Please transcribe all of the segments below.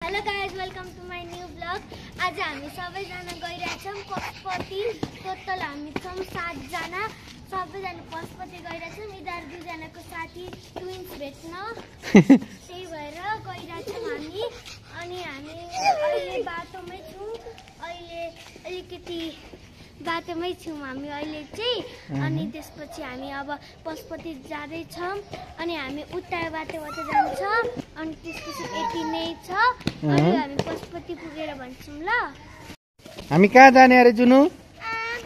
Hello guys, welcome to my new blog. आज हामी सबैजना गइरहेछौँ पशुपति। टोटल हामी छौँ 7 जना। सबैजना पशुपति गइरहेछौँ। यिनीहरू दुईजनाको साथी ट्विन्स भेट्न, त्यही भएर गइरहेछौँ हामी। अनि हामी अहिले बाटोमै छौँ। अहिले अलिकति बाटोमै छौँ हामी अहिले चाहिँ। अनि त्यसपछि हामी अब पशुपति जाँदैछौँ। अनि हामी उता बाटोबाट जान्छ। अनि त्यसपछि यति नै छ। अनि हामी पशुपति पुगेर भन्छौँ ल। हामी कहाँ जाने अरे जुनु?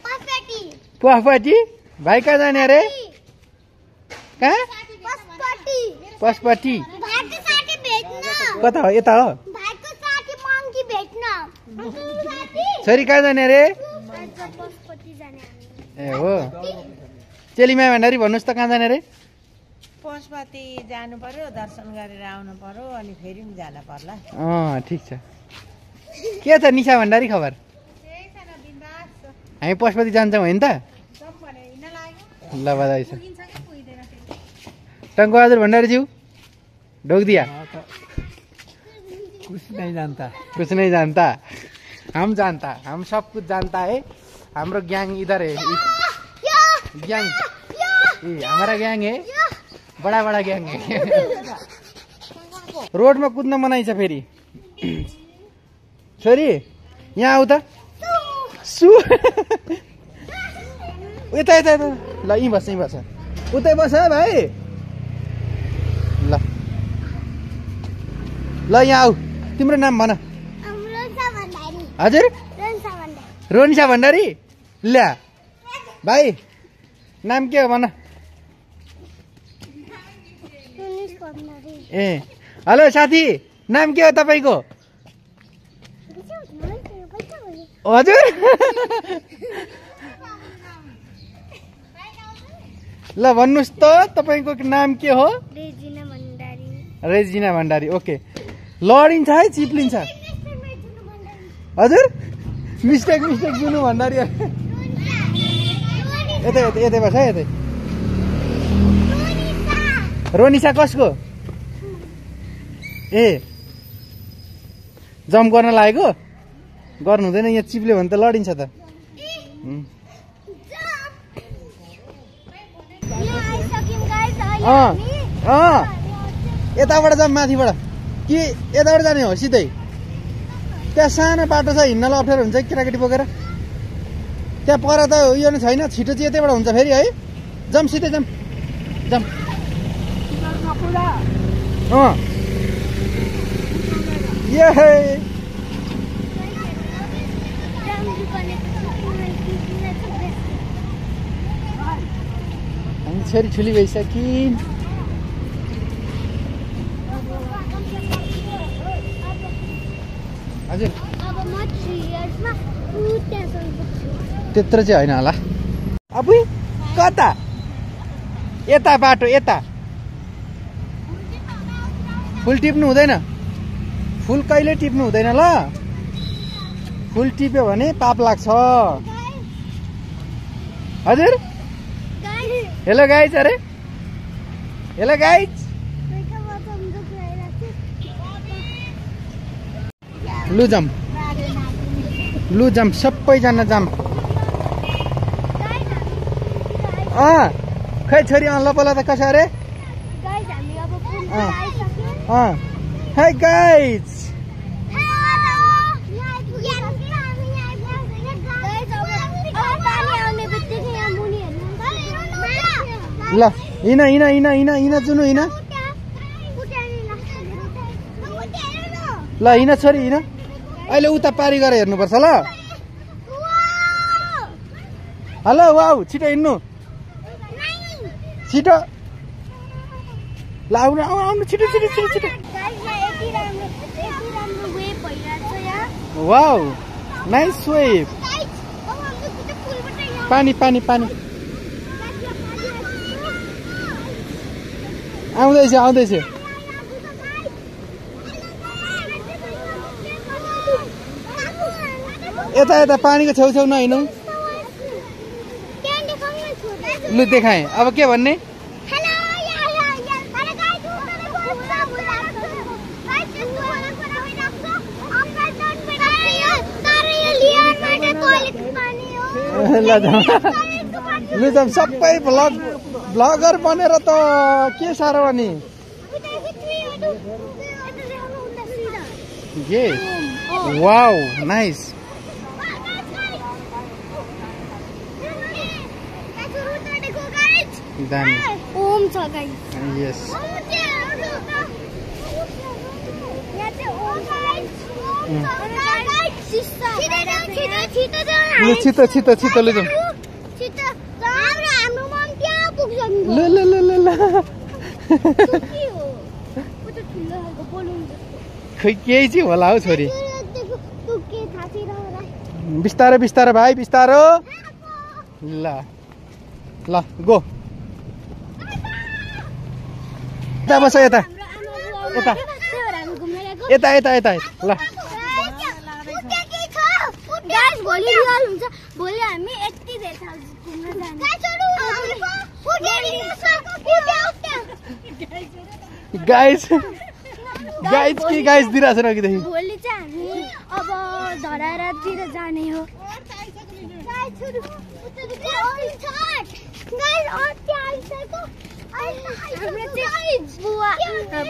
पशुपति। पशुपति? भाइ कहाँ जाने अरे? कहाँ? पशुपति। पशुपति भाइको साथी भेट्न। कता हो? यता हो? भाइको साथी मङ्की भेट्न। छोरी कहाँ जाने अरे? पशुपति जाने हामी। ए हो। चेलीमा भण्डारी भन्नुहोस् त कहाँ जाने अरे? पशुपति जानु पर्यो, दर्शन गरेर आउनु पर्यो, अनि फेरि पनि जान पर्ला। ठिक छ। के छ निशा भण्डारी खबर? हामी पशुपति जान्छौँ होइन त? ल बधाई छ। टङ्कु बहादुर भण्डारीज्यू ढोक दिया? कुछ नहीं जानता। कुछ नहीं जानता। हम जानता, हम सब कुछ जानता है। हाम्रो ग्याङ इधर है। ग्याङ हमारा ग्याङ है, बड़ा बड़ा ग्याङ है। रोडमा कुद्न मनाइ छ फेरि। छोरी यहाँ आऊ त। सु यता यता यता। ल यहीँ बस, यहीँ बस। उतै बस है भाइ। ल ल यहाँ आऊ। तिम्रो नाम भन। हजुर? रोनिसा भण्डारी। ल्या भाइ नाम के हो भन? ए हेलो साथी, नाम के हो तपाईँको? हजुर? ल भन्नुहोस् त तपाईँको नाम के हो? रेजिना भण्डारी। रेजिना भण्डारी। ओके। लडिन्छ है चिप्लिन्छ? हजुर? मिस्टेक जुनु भण्डारी। यतै यतै यतै बस है यतै। रोनिसा कसको? ए जम्प गर्न लागेको? गर्नु हुँदैन, यहाँ चिप्ल्यो भने त लडिन्छ त। यताबाट जाऊँ माथिबाट कि यताबाट जाने हो सिधै? त्यहाँ सानो बाटो छ, हिँड्नलाई अप्ठ्यारो हुन्छ केटाकेटी बोकेर। त्यहाँ पर त उयो नै छैन, छिटो चाहिँ यतैबाट हुन्छ फेरि है। जाऊँ सिधै जाऊँ जाऊँ। हामी छोरी ठुली भइसकिन्। हजुर त्यत्रो चाहिँ होइन होला। अब कता? यता बाटो यता। फुल टिप्नु हुँदैन। फुल कहिले टिप्नु हुँदैन ल। फुल टिप्यो भने पाप लाग्छ। हजुर? Hello guys. अरे हेलो गाइज। लु जाम, लु जाम, सबैजना जाम। खै छोरी लपला त कसो अरे? Hi guys. ल हिँड हिँड हिँड हिँड हिँड जुनु हिँड। ल हिँड छोरी हिँड। अहिले उता पारी गरेर हेर्नुपर्छ ल। हेलो वाउ, छिटो हिँड्नु छिटो। ल आउनु आउनु छिटो छिटो छिटो छिटो। Wow nice wave. पानी पानी पानी आउँदैछ आउँदैछ। यता यता पानीको छेउछेउ नहिँडौँ। लु देखाएँ, अब के भन्ने? ल जाम सबै भ्लगर बनेर त के साह्रो अनि ये वाउ नाइस दामी ओम छ गाइस यस छिटो छिटो छिटो ले जाउँ ल ल ल ल ल खै केही चाहिँ होला हौ छोरी बिस्तारो बिस्तारो भाइ बिस्तारो ल ल गो यता बस यता यता यता यता यता ल भोलि हामी यति धेरै घुम्न गाइस गाइस के गाइस दिइरहेछ न अघिदेखि भोलि चाहिँ हामी अब धरारातिर जाने हो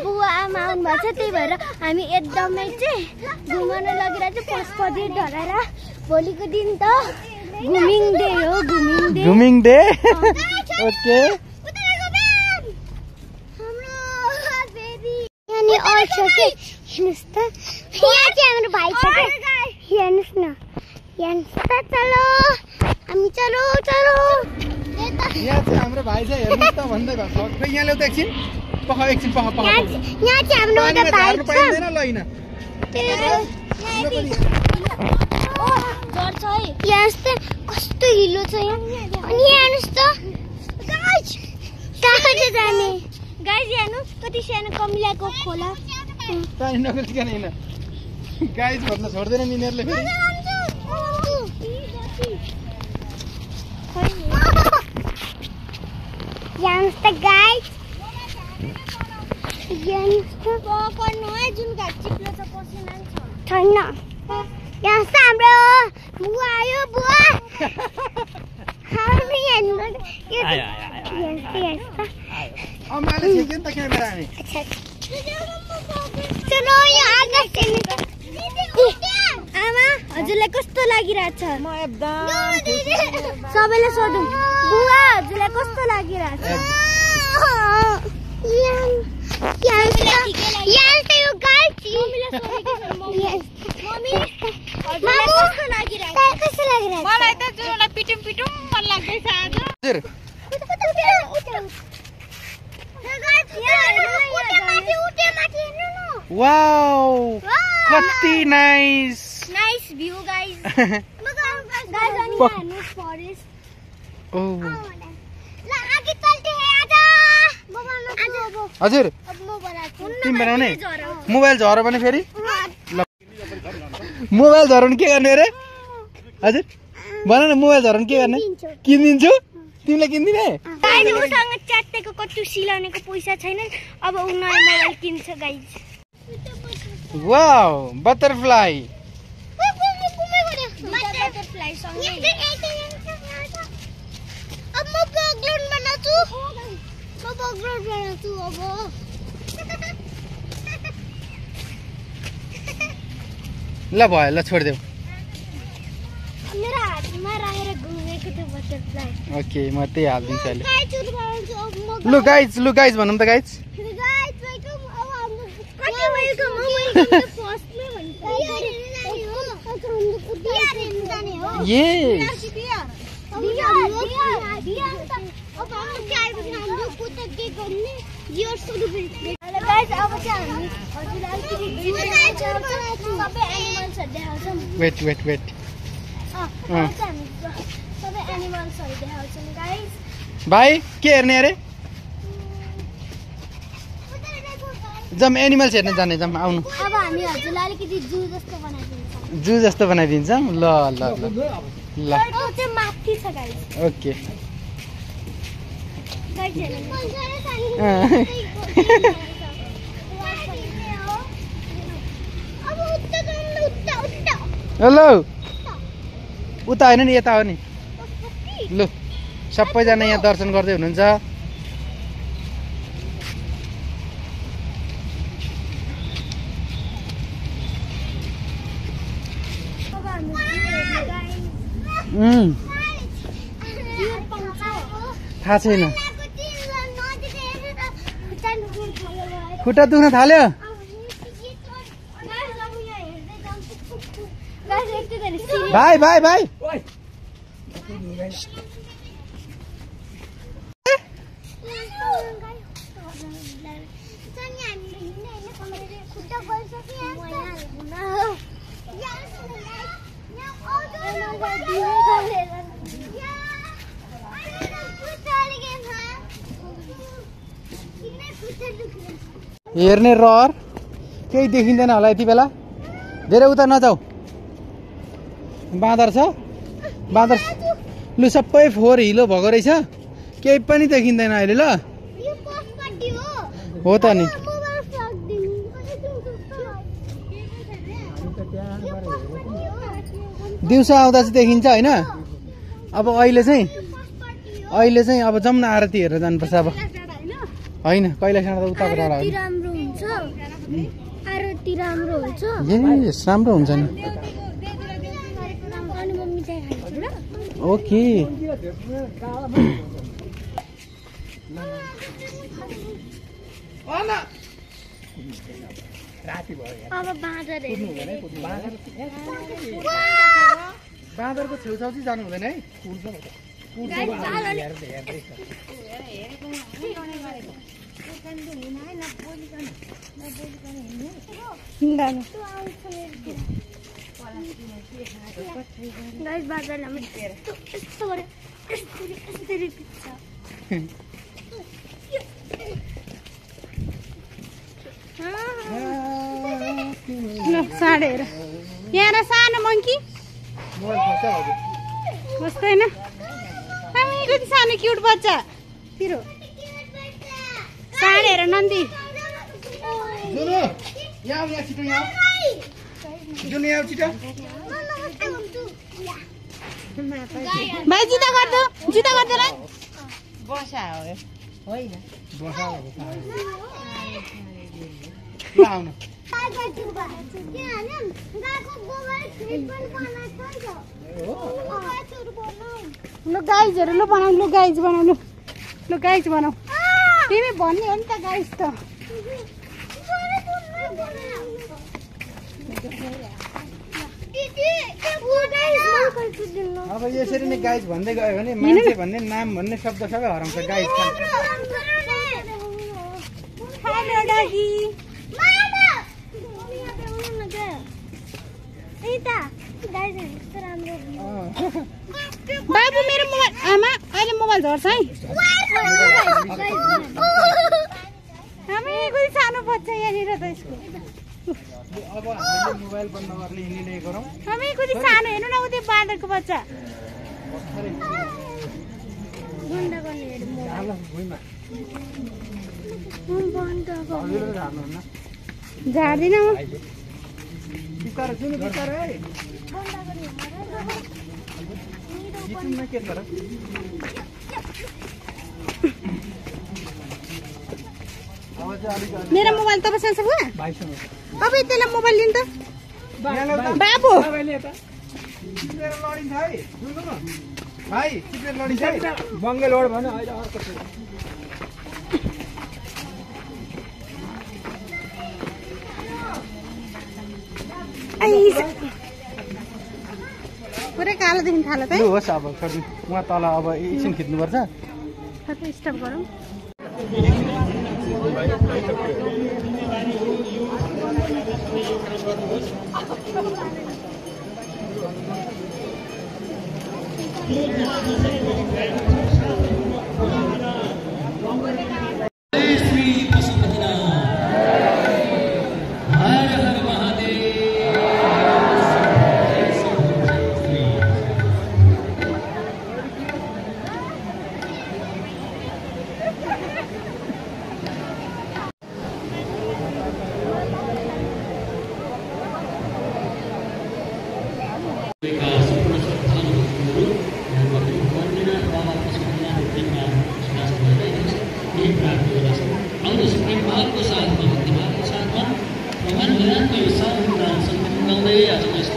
बुवा आमा आउनुभएको छ त्यही भएर हामी एकदमै चाहिँ घुमाउन लगिरहेको छ पशुपति धरारा भोलिको दिन त घुमिङ डे हो घुमिङ डे ओके हेर्नुहोस् त यहाँ चाहिँ हाम्रो भाइ छ हेर्नुहोस् न चलो हामी चलो चलो यहाँ चाहिँ हाम्रो भाइ छ हेर्नुहोस् त भन्दै भएको खै यहाँ ल्याउ त एकछिन पख एकछिन पख पख यहाँ चाहिँ हाम्रो भाइ छ पाइँदैन ल हैन यहाँ कस्तो हिलो छ यहाँ अनि हेर्नुहोस् त गाइस कहाँ जाने गाइस हेर्नुहोस् कति सानो कमिलाको खोला पानी नगरिकन हैन गाइस भन्न छोड्दैन नि यिनीहरुले फेरि हेर्नुहोस् त गाइस हेर्नुहोस् त पकड्नु है जुन घाट चिप्लो छ पसिना छैन यहाँ हाम्रो बुवा आयो बुवा हामी हेर्नु अम्माले छेक्यो नि त क्यामेरा हामी चलो यहाँ आकाश आमा हजुरलाई कस्तो लागिरहेछ म एकदम सबैले सोधौँ बुवा हजुरलाई कस्तो लागिरहेछ मलाई त जुनलाई पिटुम पिटुम मन लाग्दैछ आज वाउ कति nice nice view guys forest हजुर तिमी बनाउने मोबाइल झऱ्यो भने फेरि मोबाइल झऱ्यो भने के गर्ने अरे हजुर भन न मोबाइल झऱ्यो भने के गर्ने किनिदिन्छु तिमीलाई किनिदिने उसँग च्यातेको कट्टु सिलाउनेको पैसा छैन अब उ नयाँ मोबाइल किन्छ गाइस वाउ बटरफ्लाई अब म बैकग्राउन्ड बनाउँछु अब ल भयो ल छोडिदेऊ मेरो हातमा राखेर घुमेको त्यो बटरफ्लाई ओके म त्यही हालिदिन्छु अहिले लु गाइज भनौँ त गाइज वेट भाइ के हेर्ने अरे जम एनिमल्स हेर्न जाने जम आउनु अब हामी हजुरलाई अलिकति जू जस्तो बनाइदिन्छौँ ल ल ल ल त्यो माथि छ गाइस ओके हेलो उता होइन नि यता हो नि लु सबैजना यहाँ दर्शन गर्दै हुनुहुन्छ। थाहा छैन, खुट्टा दुख्न थाल्यो। भाइ भाइ भाइ हेर्ने रहर केही देखिँदैन होला यति बेला। धेरै उता नजाऊ, बाँदर छ बाँदर। लु सबै फोहोर हिलो भएको रहेछ, केही पनि देखिँदैन अहिले। ल हो त नि, दिउँसो आउँदा चाहिँ देखिन्छ होइन। अब अहिले चाहिँ अब जाउँ न आरती हेरेर जानुपर्छ। अब होइन कैलाश त उताको टाढा हो। यस राम्रो हुन्छ नि। ओके बाँदरको छेउछाउ चाहिँ जानु हुँदैन है। साढे यहाँ सानो मङ्की बस्दैन। कति सानो क्युट बच्चा पिरो साढे हेर नन्दी। भाइ जिता गर्दो र बसा होइन लु गाइजहरू लु बनाऊ, लु गाइज बनाऊ, लु गाइज बनाऊ। तिमी भन्ने हो नि त गाइज त। अब यसरी नै गाइज भन्दै गयो भने मान्छे भन्ने नाम भन्ने शब्द सबै हराउँछ। गाइज बाबु मेरो मोबाइल आमा अहिले मोबाइल झर्छ है। हामी कोही सानो बच्चा यहाँनिर त यसको। अब हामीले मोबाइल बन्द गर्ने निर्णय गरौँ। हामी कति सानो हेर्नु न उतै बाँदरको बच्चा। झार्दिन म। मेरो मोबाइल तपाईँसँग छ बुवा? अब त्यसलाई मोबाइल लिनु त बाबु। बङ्गलोर भन पुरै कालो देखिन थाल्यो त। होस् अब उहाँ तल अब एकछिन खिच्नुपर्छ। स्टप गरौँ।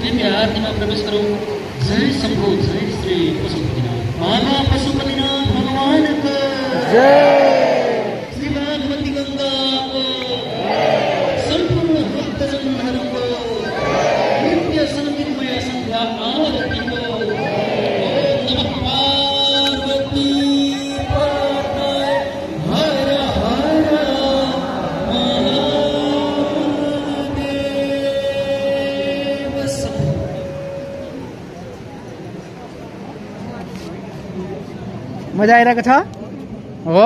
देवी आरतीमा प्रवेश गरौँ। जय शम्भो जय श्री पशुपतिनाथ बाबा पशुपतिनाथ भगवानको श्री भगवती गङ्गाको सम्पूर्ण भक्तजनहरूको नित्य सन्मितमय सन्ध्या आरतीको नमः पार्वती पतये हर हर महादेव शम्भो। मजा आइरहेको छ हो।